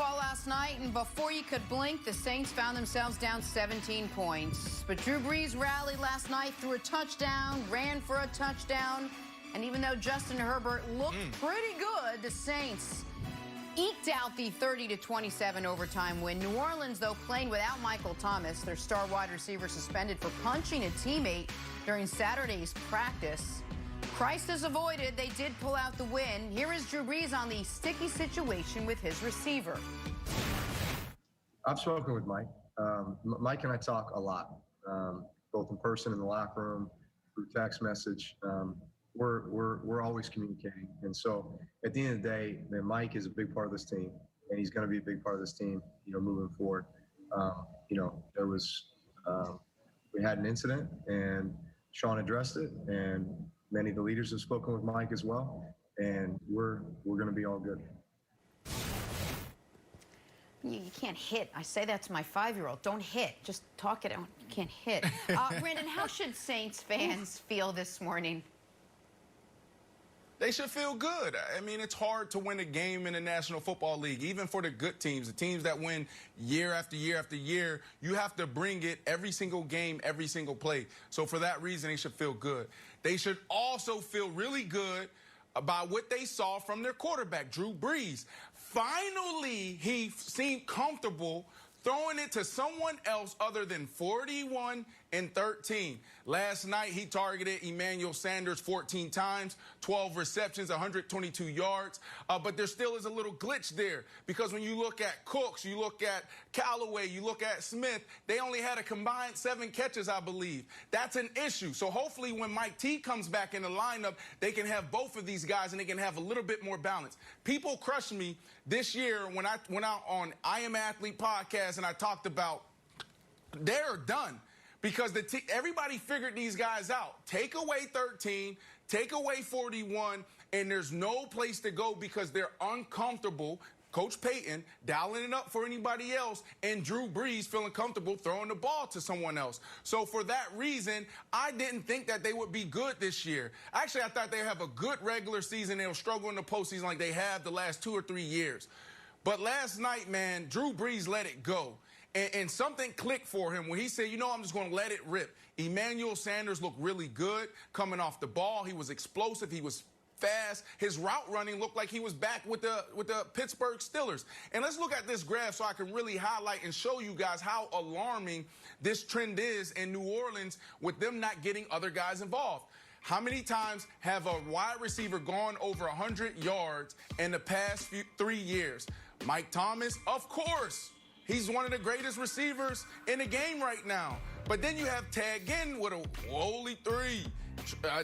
football last night, and before you could blink, the Saints found themselves down 17 points. But Drew Brees rallied last night, threw a touchdown, ran for a touchdown, and even though Justin Herbert looked pretty good, the Saints eked out the 30-27 overtime win. New Orleans, though, playing without Michael Thomas, their star wide receiver, suspended for punching a teammate during Saturday's practice. Crisis avoided. They did pull out the win. Here is Drew Brees on the sticky situation with his receiver. I've spoken with Mike. Mike and I talk a lot, both in person in the locker room, through text message. We're always communicating. And so at the end of the day, man, Mike is a big part of this team, and he's going to be a big part of this team, moving forward. There was, we had an incident, and Sean addressed it, and many of the leaders have spoken with Mike as well, and we're going to be all good. You can't hit. I say that to my 5-year-old. Don't hit. Just talk it out. You can't hit. Brandon, how should Saints fans feel this morning? They should feel good. I mean, it's hard to win a game in the National Football League, even for the good teams, the teams that win year after year after year. You have to bring it every single game, every single play. So for that reason, they should feel good. They should also feel really good about what they saw from their quarterback, Drew Brees. Finally, he seemed comfortable throwing it to someone else other than 41 and 13. Last night, he targeted Emmanuel Sanders 14 times, 12 receptions, 122 yards. But there still is a little glitch there, because when you look at Cooks, you look at Callaway, you look at Smith, they only had a combined 7 catches, I believe. That's an issue. So hopefully when Mike T comes back in the lineup, they can have both of these guys and they can have a little bit more balance. People crushed me this year when I went out on I Am Athlete podcast and I talked about they're done. Because everybody figured these guys out. Take away 13, take away 41, and there's no place to go because they're uncomfortable. Coach Payton dialing it up for anybody else, and Drew Brees feeling comfortable throwing the ball to someone else. So for that reason, I didn't think that they would be good this year. Actually, I thought they'd have a good regular season. They'll struggle in the postseason like they have the last 2 or 3 years. But last night, man, Drew Brees let it go. And something clicked for him when he said, I'm just going to let it rip. Emmanuel Sanders looked really good coming off the ball. He was explosive. He was fast. His route running looked like he was back with the Pittsburgh Steelers. And let's look at this graph so I can really highlight and show you guys how alarming this trend is in New Orleans with them not getting other guys involved. How many times have a wide receiver gone over 100 yards in the past 3 years? Mike Thomas, of course. He's one of the greatest receivers in the game right now. But then you have Ted Ginn with a holy 3.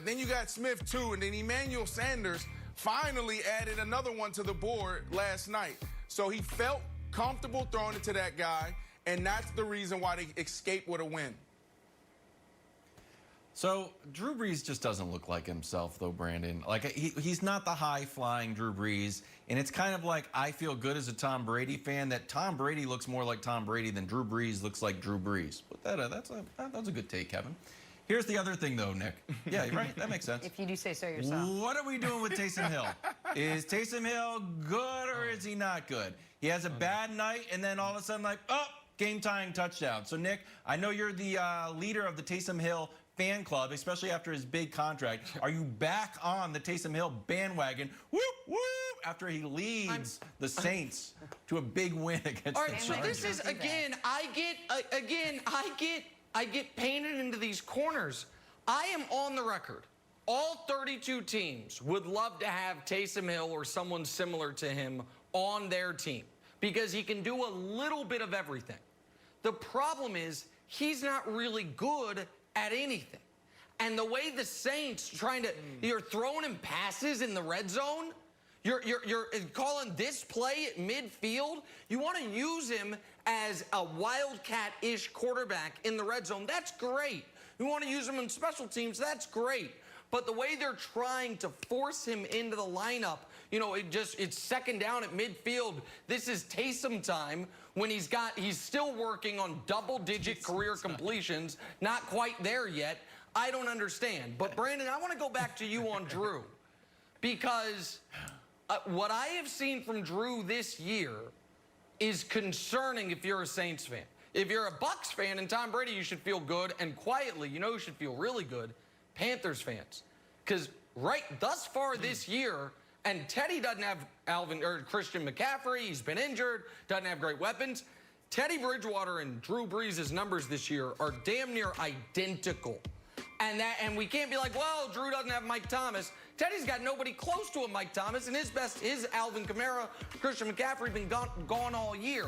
Then you got Smith 2, and then Emmanuel Sanders finally added another one to the board last night. So he felt comfortable throwing it to that guy, and that's the reason why they escaped with a win. So Drew Brees just doesn't look like himself, though, Brandon. Like, he's not the high-flying Drew Brees, and it's kind of like I feel good as a Tom Brady fan that Tom Brady looks more like Tom Brady than Drew Brees looks like Drew Brees. But that's a good take, Kevin. Here's the other thing, though, Nick. Yeah, right. That makes sense. If you do say so yourself. What are we doing with Taysom Hill? Is Taysom Hill good or is he not good? He has a bad night, and then all of a sudden, like, game-tying touchdown. So, Nick, I know you're the leader of the Taysom Hill fan club, especially after his big contract. Are you back on the Taysom Hill bandwagon? Whoop, whoop, after he leads the Saints to a big win against the Chargers. So this is, again, I get painted into these corners. I am on the record. All 32 teams would love to have Taysom Hill or someone similar to him on their team because he can do a little bit of everything. The problem is he's not really good at anything. And the way the Saints you're throwing him passes in the red zone, you're calling this play at midfield. You want to use him as a wildcat-ish quarterback in the red zone. That's great. You want to use him in special teams. That's great. But the way they're trying to force him into the lineup, it's second down at midfield. This is Taysom time when he's still working on double-digit career completions. Not quite there yet. I don't understand. But, Brandon, I want to go back to you on Drew. Because what I have seen from Drew this year is concerning if you're a Saints fan. If you're a Bucs fan and Tom Brady, you should feel good. And quietly, you know who should feel really good? Panthers fans. Because thus far this year, and Teddy doesn't have Christian McCaffrey. He's been injured, doesn't have great weapons. Teddy Bridgewater and Drew Brees' numbers this year are damn near identical. And we can't be like, well, Drew doesn't have Mike Thomas. Teddy's got nobody close to a Mike Thomas, and his Alvin Kamara, Christian McCaffrey been gone all year.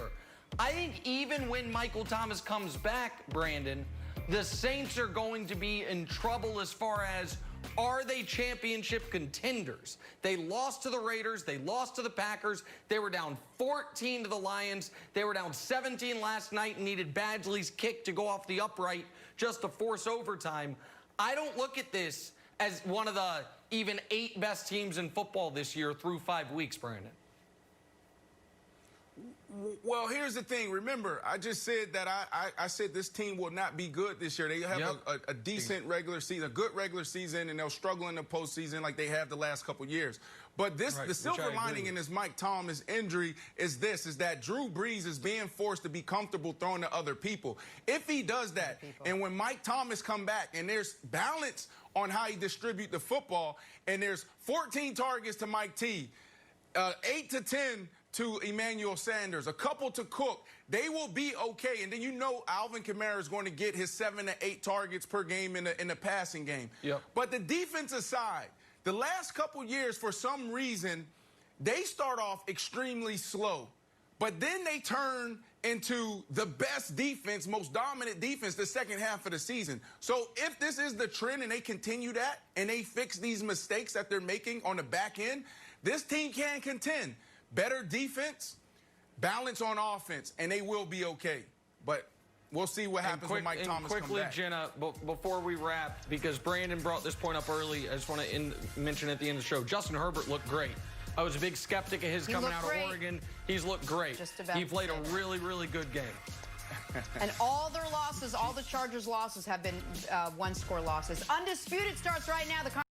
I think even when Michael Thomas comes back, Brandon, the Saints are going to be in trouble as far as, are they championship contenders? They lost to the Raiders. They lost to the Packers. They were down 14 to the Lions. They were down 17 last night and needed Badgley's kick to go off the upright just to force overtime. I don't look at this as one of the even 8 best teams in football this year through 5 weeks, Brandon. Well, here's the thing. Remember, I just said that I said this team will not be good this year. They have a decent regular season, a good regular season, and they'll struggle in the postseason like they have the last couple years. But the silver lining in this Mike Thomas injury is that Drew Brees is being forced to be comfortable throwing to other people. If he does that, and when Mike Thomas come back and there's balance on how he distribute the football, and there's 14 targets to Mike T, 8 to 10 to Emmanuel Sanders, a couple to Cook, they will be okay. And then you know Alvin Kamara is going to get his 7 to 8 targets per game in the passing game. Yep. But the defense aside, the last couple years, for some reason, they start off extremely slow. But then they turn into the best defense, most dominant defense the second half of the season. So if this is the trend and they continue that and they fix these mistakes that they're making on the back end, this team can contend. Better defense, balance on offense, and they will be okay. But we'll see what happens when Mike Thomas comes back. Quickly, Jenna, before we wrap, because Brandon brought this point up early, I just want to mention at the end of the show, Justin Herbert looked great. I was a big skeptic of his coming out of Oregon. He's looked great. He played a really, really good game. And all their losses, all the Chargers' losses have been one-score losses. Undisputed starts right now. The